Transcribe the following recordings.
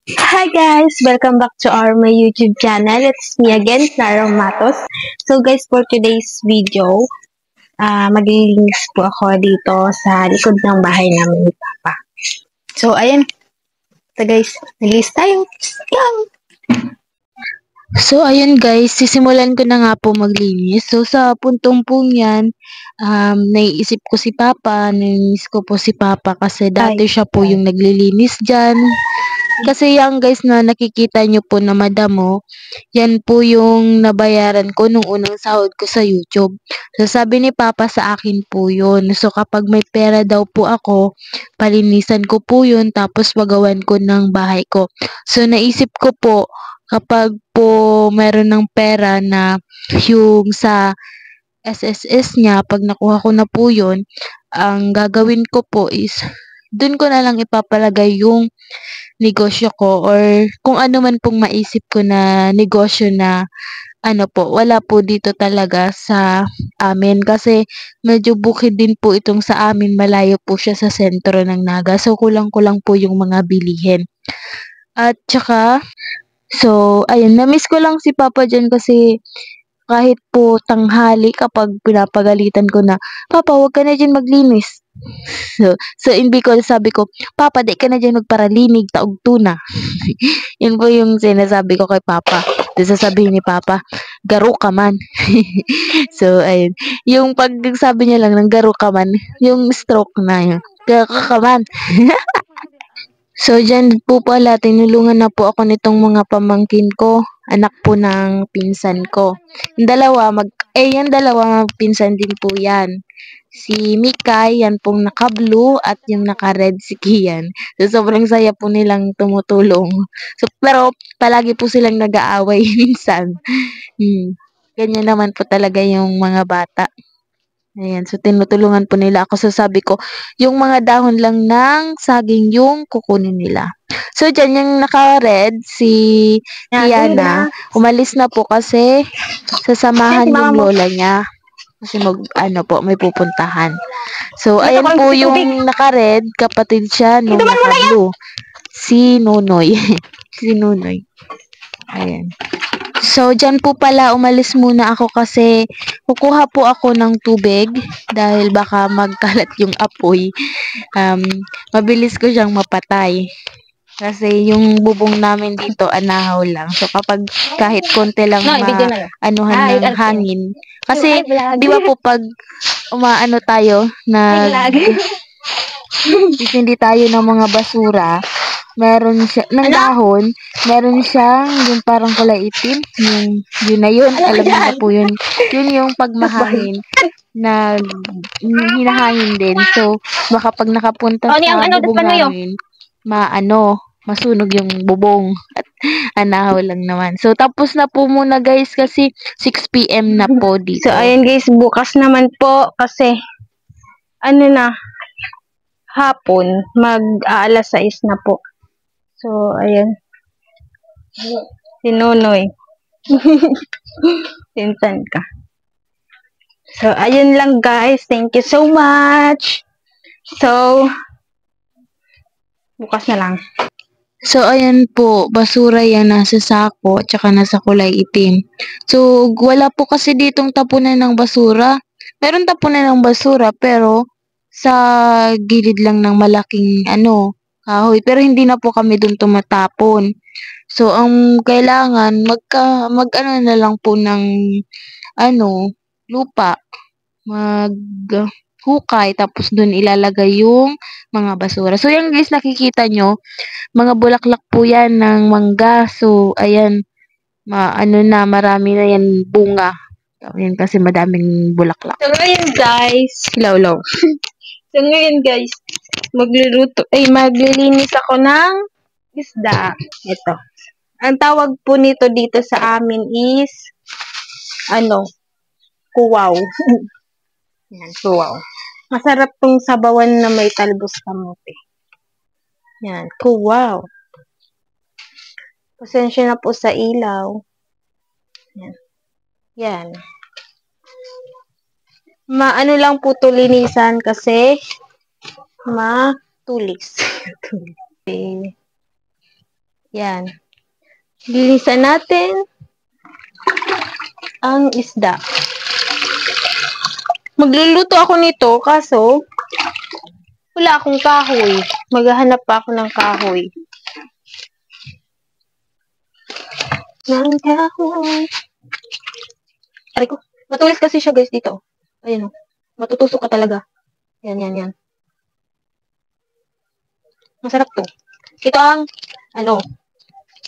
Hi guys! Welcome back to my YouTube channel. It's me again, Clara Matos. So guys, for today's video, maglilinis po ako dito sa likod ng bahay namin ni Papa. So ayan, so guys, naglinis tayo. Go! So, ayun guys, sisimulan ko na nga po maglinis. So, sa puntong po yan, naiisip ko si Papa, nainis ko po si Papa kasi dati siya po yung naglilinis dyan. Kasi yan guys na nakikita nyo po na madamo, yan po yung nabayaran ko nung unang sahod ko sa YouTube. So, sabi ni Papa sa akin po yun. So, kapag may pera daw po ako, palinisan ko po yun, tapos magawan ko ng bahay ko. So, naisip ko po, kapag po meron ng pera na yung sa SSS niya, pag nakuha ko na po yun, ang gagawin ko po is, dun ko na lang ipapalagay yung negosyo ko or kung ano man pong maisip ko na negosyo na ano po, wala po dito talaga sa amin kasi medyo bukid din po itong sa amin, malayo po siya sa sentro ng Naga. So, kulang-kulang po yung mga bilihin. At tsaka, so, ayun, na-miss ko lang si Papa diyan kasi kahit po tanghali kapag pinapagalitan ko na, "Papa, wag ka na diyan maglinis." So in Bicol sabi ko, "Papa, di ka na diyan magparalinig, taog tuna." Yun po yung sinasabi ko kay Papa. Tapos sasabihin ni Papa, "Garo ka man." So ayun, yung pag sabi niya lang ng garo ka man, yung stroke na yun, "Garo ka man." So, diyan po pala, tinulungan na po ako nitong mga pamangkin ko, anak po ng pinsan ko. Yung dalawa pinsan din po yan. Si Mikay, yan pong naka-blue at yung naka-red si Kian. So, sobrang saya po nilang tumutulong. So, pero palagi po silang nag-aaway minsan. Ganyan naman po talaga yung mga bata. Ayan, so tinutulungan po nila ako. So sabi ko, yung mga dahon lang ng saging yung kukunin nila. So dyan yung naka-red, si Kiana, umalis na po kasi sasamahan yung lola niya. Kasi may pupuntahan. So ayan po yung naka-red, kapatid siya nung naka-blue. Si Nunoy. Si Nunoy. Ayan. So, dyan po pala umalis muna ako kasi kukuha po ako ng tubig dahil baka magkalat yung apoy. Um, Mabilis ko siyang mapatay. Kasi yung bubong namin dito anahaw lang. So, kapag kahit konti lang anuhan ng hangin. Kasi, di ba po pag umaano tayo, hindi tayo ng mga basura, meron siya, ng dahon, meron siyang yung parang kulay itim, yun na yun, alam niyo na po yun. Yun yung pagmahangin na hinahangin din. So, baka pag nakapunta sa bubong namin, masunog yung bubong at anahaw lang naman. So, tapos na po muna guys kasi 6 PM na po dito. So ayan guys, bukas naman po kasi hapon, mag-aalas 6 na po. So, ayan. Si Nonoy. Pinsan ka. So, ayun lang guys. Thank you so much. So, bukas na lang. So, ayan po, basura yan nasa sako, tsaka nasa kulay itim. So, wala po kasi ditong tapunan ng basura. Meron tapunan ng basura, pero sa gilid lang ng malaking, kahoy. Pero hindi na po kami dun tumatapon. So, ang kailangan, na lang po ng, lupa. Hukay, tapos dun ilalagay yung mga basura. So, yan guys, nakikita nyo, mga bulaklak po yan ng mangga. So, ayan, marami na yan bunga. So, yan kasi madaming bulaklak. So, ngayon guys, lawlaw. So, ngayon guys, maglilinis ako ng isda. Ito. Ang tawag po nito dito sa amin is, kuwaw. Yan, kuwaw. Masarap tong sabawan na may talbos kamote. Yan, kuwaw. Pasensya na po sa ilaw. Yan. Yan. Maano lang po to linisan kasi matulis. Yan. Lilisan natin ang isda. Magluluto ako nito, kaso wala akong kahoy. Maghahanap pa ako ng kahoy. Ng kahoy. Aray ko. Matulis kasi siya guys dito. Ayan o. Matutusok ka talaga. Yan, yan, yan. Masarap to. Ito ang,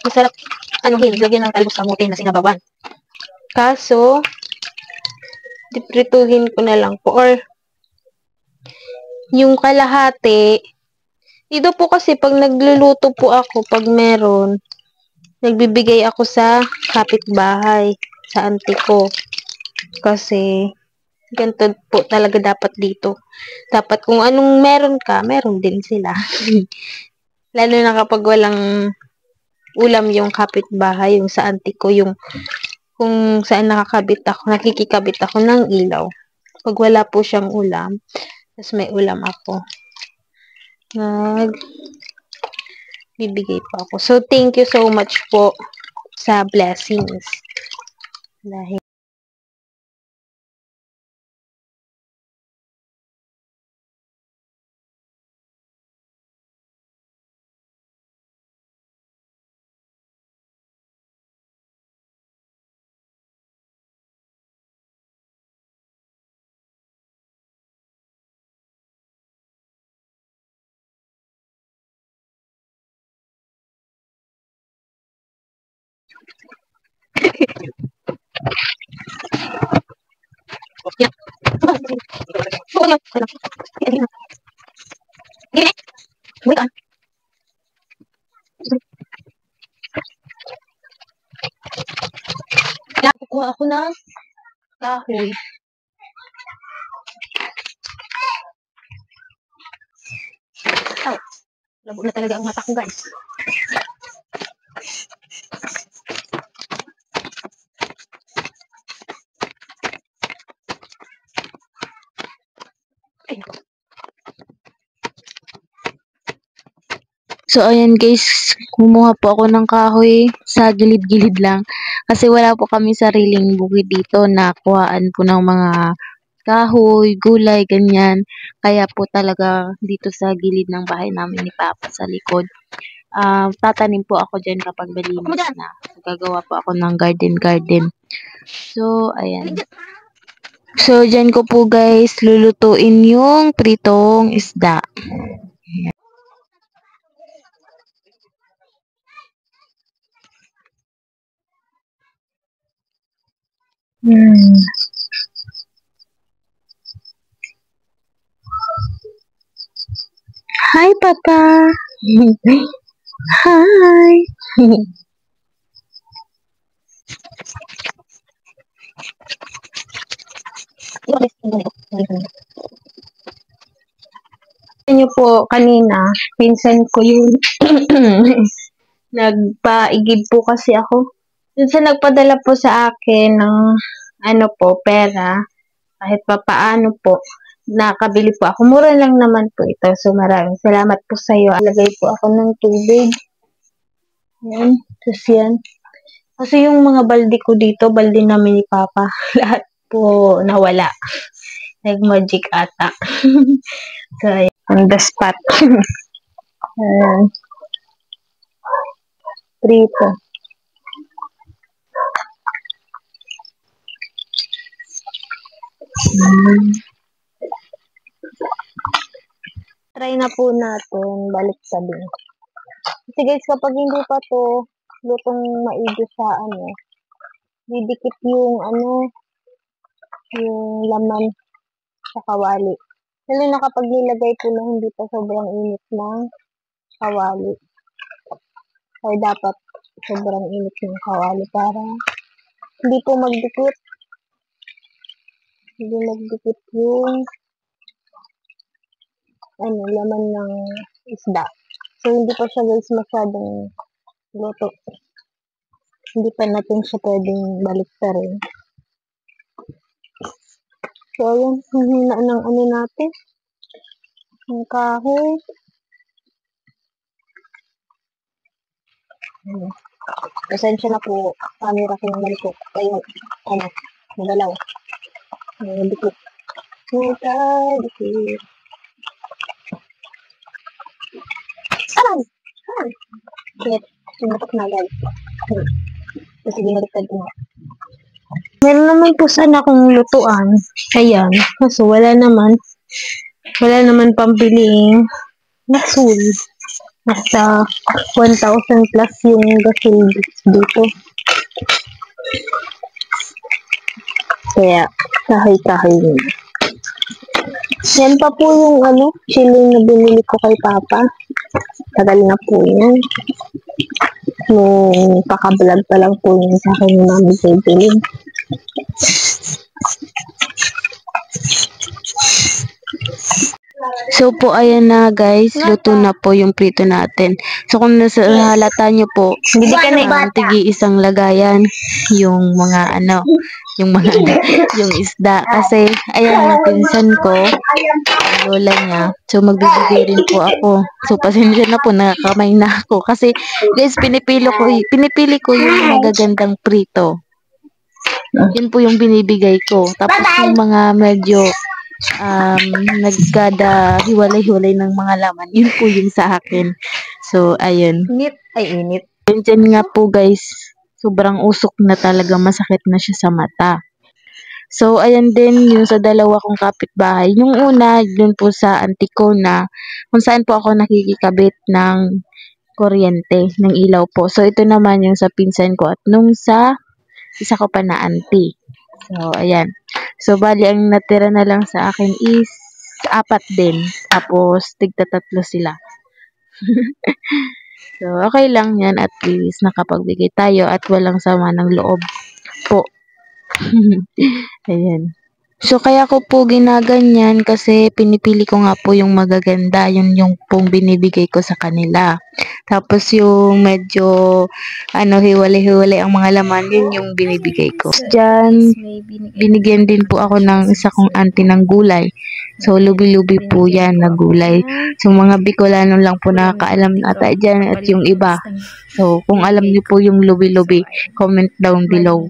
masarap, lagyan ng talbos kamote na sinabawan. Kaso, diprituhin ko na lang po. Or, yung kalahati, dito po kasi pag nagluluto po ako, pag meron, nagbibigay ako sa kapitbahay, sa auntie ko. Kasi, ganito po talaga dapat dito. Dapat kung anong meron ka, meron din sila. Lalo na kapag walang ulam yung kapitbahay, yung sa auntie ko, yung kung saan nakikikabit ako ng ilaw. Pag wala po siyang ulam, tapos may ulam ako, bibigay po ako. So, thank you so much po sa blessings. Dahil kukuha ako ng kahoy. Ay, labo na talaga ang mata ko, guys. Ay, So, ayan guys, kumuha po ako ng kahoy sa gilid-gilid lang. Kasi wala po kami sariling bukid dito na kuhaan po ng mga kahoy, gulay, ganyan. Kaya po talaga dito sa gilid ng bahay namin ni Papa sa likod. Tatanim po ako dyan kapag malinis na. Gagawa po ako ng garden. So, ayan. So, dyan ko po guys, lulutuin yung pritong isda. Hi, Papa! Hi! Niyo po kanina, pinsan ko yung nagpaigib po kasi ako. Dun sa nagpadala po sa akin ng pera, kahit pa paano po, nakabili po ako. Mura lang naman po ito. So, maraming salamat po sa iyo. Alagay po ako ng tubig. Yan. Tapos yan. Kasi yung mga balde ko dito, balde namin ni Papa. Lahat po nawala. Nag-magic ata. So, on the spot. Prito. Try na po natin balik sabi. Kasi guys, kapag hindi pa to lutong maigi sa didikit yung yung laman sa kawali. Lalo na kapag nilagay po na hindi pa sobrang init ng kawali. Kaya dapat sobrang init ng kawali para hindi po magdikit. Hindi magdikit yung laman ng isda. So, hindi pa siya guys masyadong luto. Hindi pa natin siya pwedeng baliktarin. So, ayan, hihina ng natin. Ang kahoy. Pasensya na po. Camera ko ng malikot. Kayo, magalaw. Malikot. Dikit. Aray! Aray! Sige, sinatok na agad. Kasi binaliktad ko. Meron naman po sana akong lutuan. Ayan. Kaso wala naman. Wala naman pambiling gasul. Nasa 1,000 plus yung gasul dito. Kaya, kahoy-kahoy yun. Yan pa po yung chili na binili ko kay Papa. Tagal na po yan. Nung paka-vlog pa lang po yun sa akin yung Mami Kaylin. So po, ayan na guys, luto na po yung prito natin. So kung halata nyo po, Hindi ka na tigi isang lagayan yung mga yung isda. Kasi, ayan yung pinsan ko, lola niya. So magbibigay rin po ako. So pasensya na po, nakakamay na ako. Kasi guys, pinipili ko yung magagandang prito. Yun po yung binibigay ko. Tapos yung mga medyo nagkada hiwalay-hiwalay ng mga laman, yun po yung sa akin. So ayun, init. Diyan nga po guys, sobrang usok na talaga, masakit na siya sa mata. So ayan din yung sa dalawa kong kapitbahay. Yung una, dun po sa auntie ko na kung saan po ako nakikikabit ng kuryente, ng ilaw po. So ito naman yung sa pinsan ko at nung sa isa ko pa na auntie. So ayan. So, bali, ang natira na lang sa akin is 4 din. Tapos, tigta-3 sila. So, okay lang yan. At least, nakapagbigay tayo at walang sama ng loob po. Ayan. So, kaya ko po ginaganyan kasi pinipili ko nga po yung magaganda. Yun yung pong binibigay ko sa kanila. Tapos, yung medyo, hiwalay-hiwalay ang mga laman, yun yung binibigay ko. Diyan, binigyan din po ako ng isa kong auntie ng gulay. So, lubi-lubi po yan na gulay. So, mga Bicolano lang po nakakaalam ata dyan at yung iba. So, kung alam niyo po yung lubi-lubi, comment down below.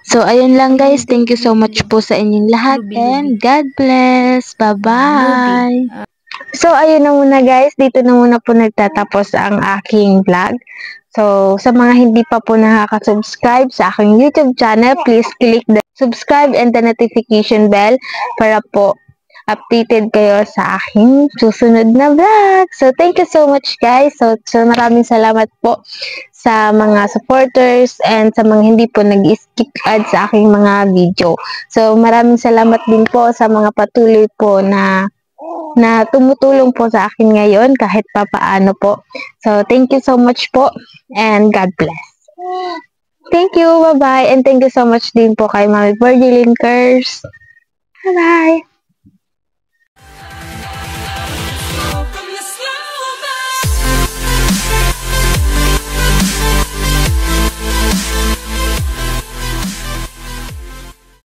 So, ayun lang guys. Thank you so much po sa inyong lahat and God bless. Bye-bye! So, ayun na muna guys. Dito na muna po nagtatapos ang aking vlog. So, sa mga hindi pa po nakaka-subscribe sa aking YouTube channel, please click the subscribe and the notification bell para po updated kayo sa aking susunod na vlog. So, thank you so much guys. So maraming salamat po sa mga supporters and sa mga hindi po nag-skip ad sa aking mga video. So, maraming salamat din po sa mga patuloy po na tumutulong po sa akin ngayon kahit papaano po. So, thank you so much po and God bless. Thank you, bye-bye, and thank you so much din po kay Mami Virgilin Curse. Bye-bye!